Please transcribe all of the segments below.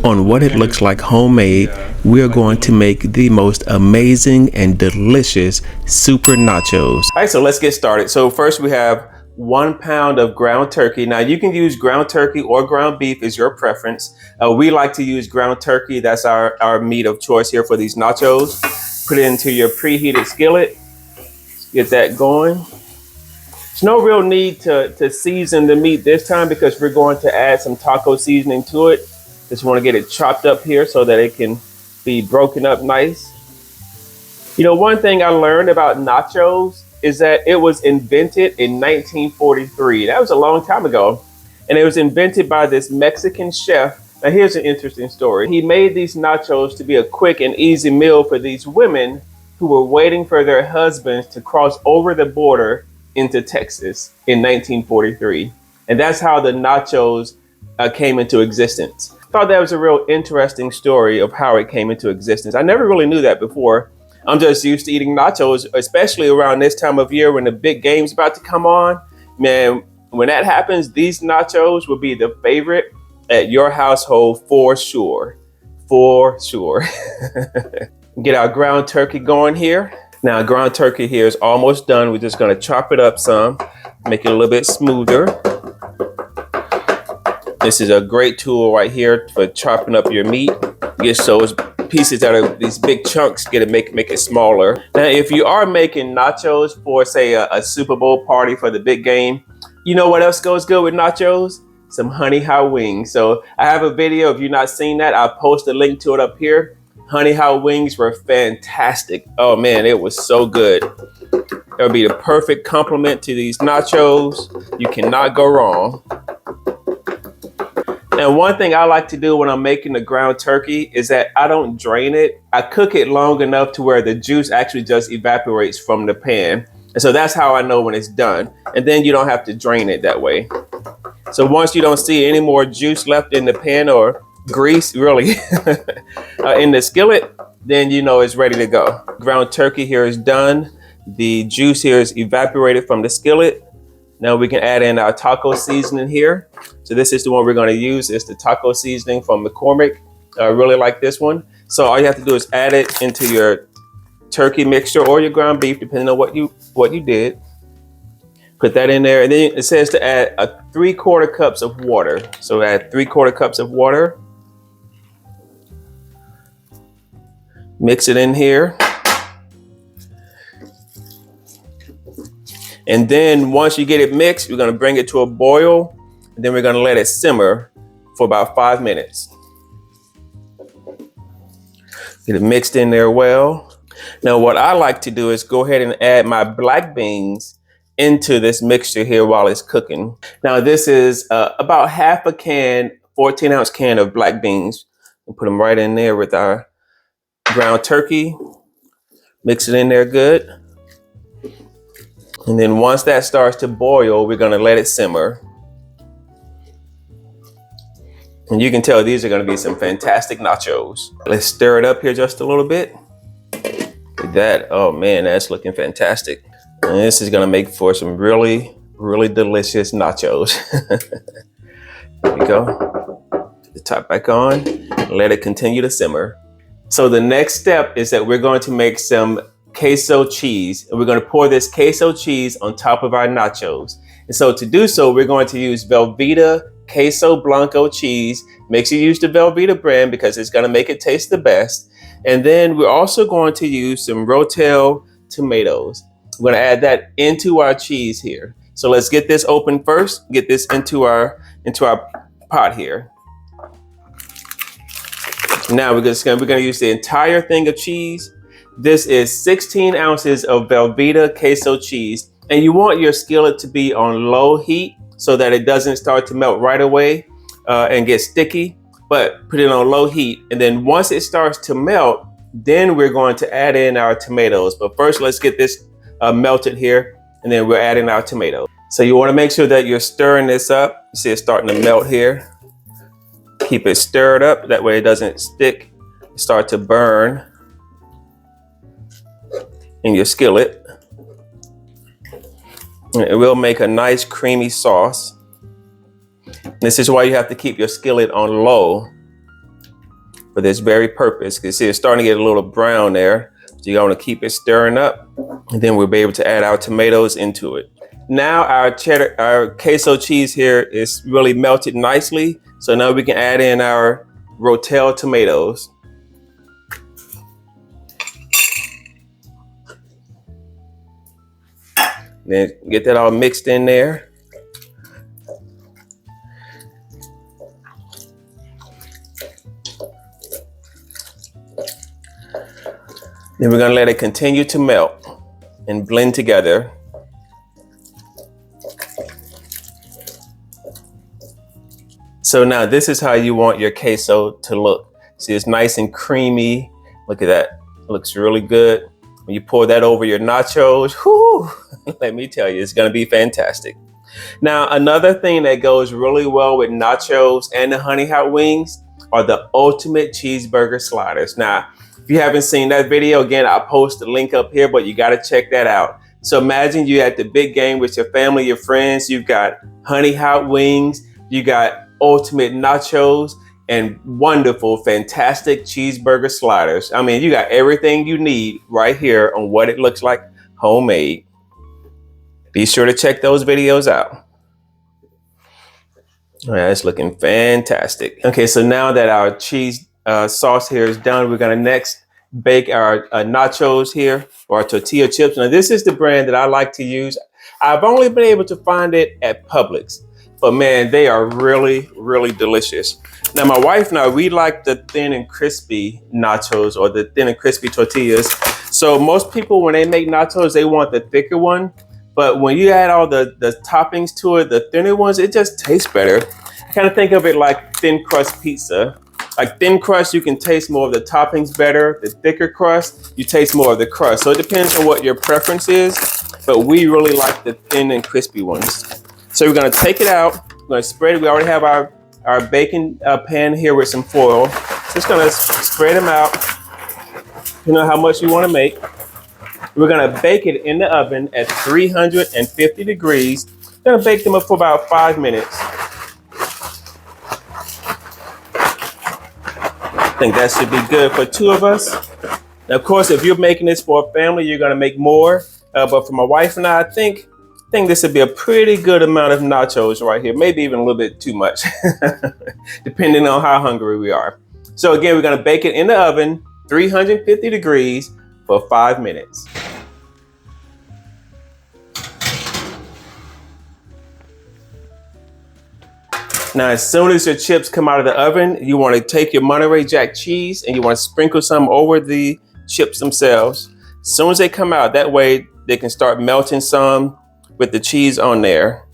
on what it looks like homemade, we are going to make the most amazing and delicious super nachos. All right, so let's get started. So first we have 1 pound of ground turkey. Now you can use ground turkey or ground beef, is your preference. We like to use ground turkey. That's our meat of choice here for these nachos. Put it into your preheated skillet. Get that going. There's no real need to season the meat this time because we're going to add some taco seasoning to it. Just want to get it chopped up here so that it can be broken up nice. You know, one thing I learned about nachos is that it was invented in 1943. That was a long time ago. And it was invented by this Mexican chef. Now here's an interesting story. He made these nachos to be a quick and easy meal for these women who were waiting for their husbands to cross over the border into Texas in 1943. And that's how the nachos came into existence. I thought that was a real interesting story of how it came into existence. I never really knew that before. I'm just used to eating nachos, especially around this time of year when the big game's about to come on. Man, when that happens, these nachos will be the favorite at your household for sure. For sure. Get our ground turkey going here. Now, ground turkey here is almost done. We're just gonna chop it up some, make it a little bit smoother. This is a great tool right here for chopping up your meat. Get those pieces out of these big chunks, make it smaller. Now, if you are making nachos for, say, a Super Bowl party for the big game, you know what else goes good with nachos? Some honey hot wings. So I have a video. If you've not seen that, I'll post a link to it up here. Honey hot wings were fantastic. Oh man, it was so good. It would be the perfect complement to these nachos. You cannot go wrong. Now, one thing I like to do when I'm making the ground turkey is that I don't drain it. I cook it long enough to where the juice actually just evaporates from the pan. And so that's how I know when it's done. And then you don't have to drain it that way. So once you don't see any more juice left in the pan or grease, really, in the skillet, then you know it's ready to go. Ground turkey here is done. The juice here is evaporated from the skillet. Now we can add in our taco seasoning here. So this is the one we're going to use. It's the taco seasoning from McCormick. I really like this one. So all you have to do is add it into your turkey mixture or your ground beef, depending on what you did. Put that in there, and then it says to add 3/4 cups of water. So add 3/4 cups of water. Mix it in here. And then once you get it mixed, we're gonna bring it to a boil, and then we're gonna let it simmer for about 5 minutes. Get it mixed in there well. Now what I like to do is go ahead and add my black beans into this mixture here while it's cooking. Now this is about half a can, 14-ounce can of black beans. And put them right in there with our ground turkey. Mix it in there good. And then once that starts to boil, we're gonna let it simmer. And you can tell these are gonna be some fantastic nachos. Let's stir it up here just a little bit. Look at that, oh man, that's looking fantastic. And this is gonna make for some really, really delicious nachos. There we go. Put the top back on, let it continue to simmer. So the next step is that we're going to make some queso cheese, and we're going to pour this queso cheese on top of our nachos. And so to do so, we're going to use Velveeta queso Blanco cheese. Make sure you use the Velveeta brand because it's going to make it taste the best. And then we're also going to use some Rotel tomatoes. We're going to add that into our cheese here. So let's get this open first. Get this into our pot here. Now we're going to use the entire thing of cheese. This is 16 ounces of Velveeta queso cheese, and you want your skillet to be on low heat so that it doesn't start to melt right away and get sticky, but put it on low heat. And then once it starts to melt, then we're going to add in our tomatoes. But first, let's get this melted here, and then we're adding our tomatoes. So you want to make sure that you're stirring this up. You see it's starting to melt here. Keep it stirred up, that way it doesn't stick, start to burn in your skillet. It will make a nice creamy sauce. This is why you have to keep your skillet on low. for this very purpose. You can see it's starting to get a little brown there. So you're going to keep it stirring up, and then we'll be able to add our tomatoes into it. Now our cheddar, our queso cheese here is really melted nicely. So now we can add in our Rotel tomatoes. Then get that all mixed in there. Then we're gonna let it continue to melt and blend together. So now this is how you want your queso to look. See, it's nice and creamy. Look at that, it looks really good. When you pour that over your nachos, whoo, let me tell you, it's gonna be fantastic. Now, another thing that goes really well with nachos and the honey hot wings are the ultimate cheeseburger sliders. Now, if you haven't seen that video, again, I'll post the link up here, but you gotta check that out. So imagine you at the big game with your family, your friends, you've got honey hot wings, you got ultimate nachos, and wonderful, fantastic cheeseburger sliders. I mean, you got everything you need right here on what it looks like homemade. Be sure to check those videos out. All right, it's looking fantastic. Okay, so now that our cheese sauce here is done, we're gonna next bake our nachos here, or our tortilla chips. Now this is the brand that I like to use. I've only been able to find it at Publix, but man, they are really, really delicious. Now my wife and I, we like the thin and crispy nachos, or the thin and crispy tortillas. So most people, when they make nachos, they want the thicker one. But when you add all the toppings to it, the thinner ones, it just tastes better. I kind of think of it like thin crust pizza. Like thin crust, you can taste more of the toppings better. The thicker crust, you taste more of the crust. So it depends on what your preference is, but we really like the thin and crispy ones. So we're gonna take it out, we're gonna spread it. We already have our baking pan here with some foil. Just gonna spread them out. You know how much you wanna make. We're gonna bake it in the oven at 350 degrees. We're gonna bake them up for about 5 minutes. I think that should be good for 2 of us. Now, of course, if you're making this for a family, you're gonna make more. But for my wife and I think this would be a pretty good amount of nachos right here. Maybe even a little bit too much, depending on how hungry we are. So again, we're gonna bake it in the oven, 350 degrees for 5 minutes. Now, as soon as your chips come out of the oven, you want to take your Monterey Jack cheese and you want to sprinkle some over the chips themselves. As soon as they come out, that way they can start melting some with the cheese on there.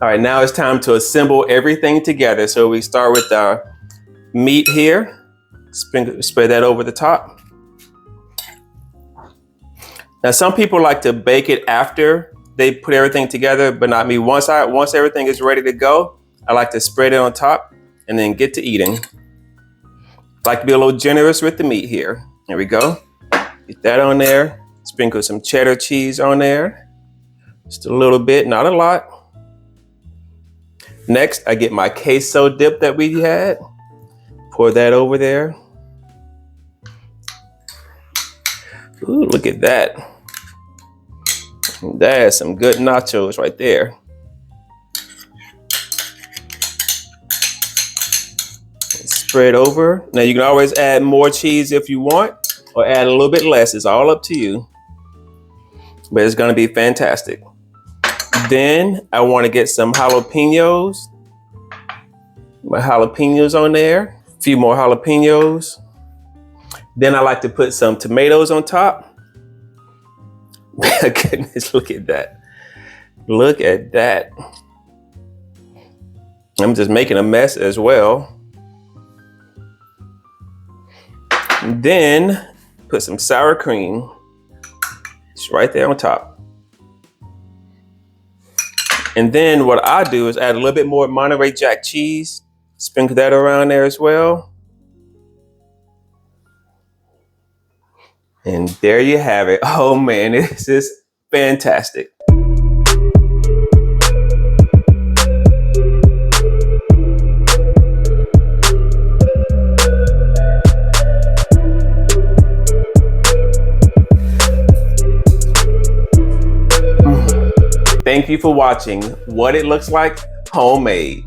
All right, now it's time to assemble everything together. So we start with our meat here. Spread that over the top. Now, some people like to bake it after they put everything together, but not me. Once everything is ready to go, I like to spread it on top and then get to eating. I like to be a little generous with the meat here. There we go. Get that on there. Sprinkle some cheddar cheese on there. Just a little bit, not a lot. Next, I get my queso dip that we had. Pour that over there. Ooh, look at that. That's some good nachos right there. Spread over. Now you can always add more cheese if you want, or add a little bit less. It's all up to you. But it's gonna be fantastic. Then I want to get some jalapenos. My jalapenos on there. A few more jalapenos. Then I like to put some tomatoes on top. Goodness, look at that. Look at that. I'm just making a mess as well. And then put some sour cream. It's right there on top. And then what I do is add a little bit more Monterey Jack cheese. Sprinkle that around there as well. And there you have it. Oh man, this is fantastic. thank you for watching What It Looks Like Homemade.